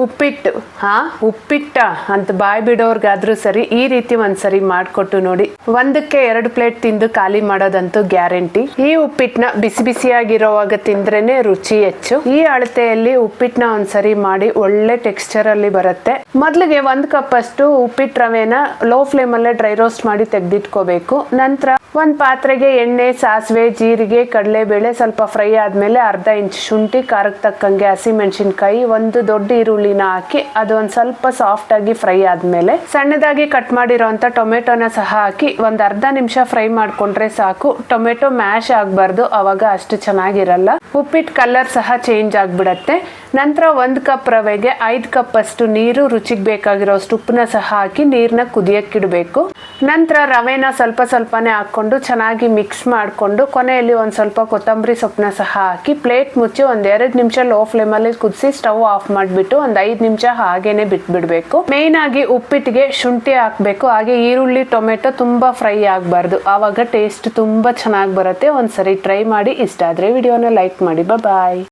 ಉಪ್ಪಿಟ್ಟು ಉಪ್ಪಿಟ್ಟ ಅಂತ ಬಾಯ್ ಬಿಡೋರ್ಗಾದ್ರೂ ಸರಿ ಈ ರೀತಿ ಒಂದ್ಸರಿ ಮಾಡ್ಕೊಟ್ಟು ನೋಡಿ. 1ಕ್ಕೆ 2 ಪ್ಲೇಟ್ ತಿಂದು ಖಾಲಿ ಮಾಡೋದಂತೂ ಗ್ಯಾರಂಟಿ. ಈ ಉಪ್ಪಿಟ್ಟನ್ನ ಬಿಸಿ ಬಿಸಿಯಾಗಿರೋವಾಗ ತಿಂದ್ರೇನೆ ರುಚಿ ಹೆಚ್ಚು. ಈ ಅಳತೆಯಲ್ಲಿ ಉಪ್ಪಿಟ್ಟನ್ನ ಒಂದ್ಸರಿ ಮಾಡಿ ಒಳ್ಳೆ ಟೆಕ್ಸ್ಚರ್ ಅಲ್ಲಿ ಬರುತ್ತೆ. ಮೊದ್ಲಿಗೆ 1 ಕಪ್ ಅಷ್ಟು ಉಪ್ಪಿಟ್ಟು ರವೆನ ಲೋ ಫ್ಲೇಮ್ ಅಲ್ಲೇ ಡ್ರೈ ರೋಸ್ಟ್ ಮಾಡಿ ತೆಗೆದಿಟ್ಕೋಬೇಕು. ನಂತರ ಒಂದ್ ಪಾತ್ರೆಗೆ ಎಣ್ಣೆ, ಸಾಸಿವೆ, ಜೀರಿಗೆ, ಕಡಲೆಬೇಳೆ ಸ್ವಲ್ಪ ಫ್ರೈ ಆದ್ಮೇಲೆ ಅರ್ಧ ಇಂಚ್ ಶುಂಠಿ, ಖಾರಕ್ಕೆ ತಕ್ಕಂಗೆ ಹಸಿಮೆಣಸಿನ್ಕಾಯಿ, 1 ದೊಡ್ಡ ಈರುಳ್ಳಿನ ಹಾಕಿ ಅದು ಒಂದ್ ಸ್ವಲ್ಪ ಸಾಫ್ಟ್ ಆಗಿ ಫ್ರೈ ಆದ್ಮೇಲೆ ಸಣ್ಣದಾಗಿ ಕಟ್ ಮಾಡಿರೋಂತ ಟೊಮೆಟೊನ ಸಹ ಹಾಕಿ ಒಂದ್ ಅರ್ಧ ನಿಮಿಷ ಫ್ರೈ ಮಾಡ್ಕೊಂಡ್ರೆ ಸಾಕು. ಟೊಮೆಟೊ ಮ್ಯಾಶ್ ಆಗ್ಬಾರ್ದು, ಅವಾಗ ಅಷ್ಟು ಚೆನ್ನಾಗಿರಲ್ಲ. ಉಪ್ಪಿಟ್ಟು ಕಲರ್ ಸಹ ಚೇಂಜ್ ಆಗ್ಬಿಡತ್ತೆ. ನಂತರ 1 ಕಪ್ ರವೆಗೆ 5 ಕಪ್ ಅಷ್ಟು ನೀರು, ರುಚಿಗೆ ಬೇಕಾಗಿರೋಷ್ಟು ಉಪ್ಪನ್ನ ಸಹ ಹಾಕಿ ನೀರ್ನ ಕುದಿಯಕ್ಕಿಡ್ಬೇಕು. ನಂತರ ರವೆನ ಸ್ವಲ್ಪ ಸ್ವಲ್ಪನೇ ಹಾಕೊಂಡು ಚೆನ್ನಾಗಿ ಮಿಕ್ಸ್ ಮಾಡ್ಕೊಂಡು ಕೊನೆಯಲ್ಲಿ ಒಂದ್ ಸ್ವಲ್ಪ ಕೊತ್ತಂಬರಿ ಸೊಪ್ಪನ್ನ ಸಹ ಹಾಕಿ ಪ್ಲೇಟ್ ಮುಚ್ಚಿ 1-2 ನಿಮಿಷ ಲೋ ಫ್ಲೇಮ್ ಅಲ್ಲಿ ಕುದಿಸಿ ಸ್ಟವ್ ಆಫ್ ಮಾಡ್ಬಿಟ್ಟು 5 ನಿಮಿಷ ಹಾಗೇನೆ ಬಿಟ್ಬಿಡ್ಬೇಕು. ಮೇನ್ ಆಗಿ ಉಪ್ಪಿಟ್ಟಿಗೆ ಶುಂಠಿ ಹಾಕ್ಬೇಕು. ಹಾಗೆ ಈರುಳ್ಳಿ, ಟೊಮೆಟೊ ತುಂಬಾ ಫ್ರೈ ಆಗ್ಬಾರ್ದು, ಆವಾಗ ಟೇಸ್ಟ್ ತುಂಬಾ ಚೆನ್ನಾಗಿ ಬರುತ್ತೆ. ಒಂದ್ಸರಿ ಟ್ರೈ ಮಾಡಿ. ಇಷ್ಟ ಆದ್ರೆ ವಿಡಿಯೋನ ಲೈಕ್ ಮಾಡಿ. ಬಾಯ್.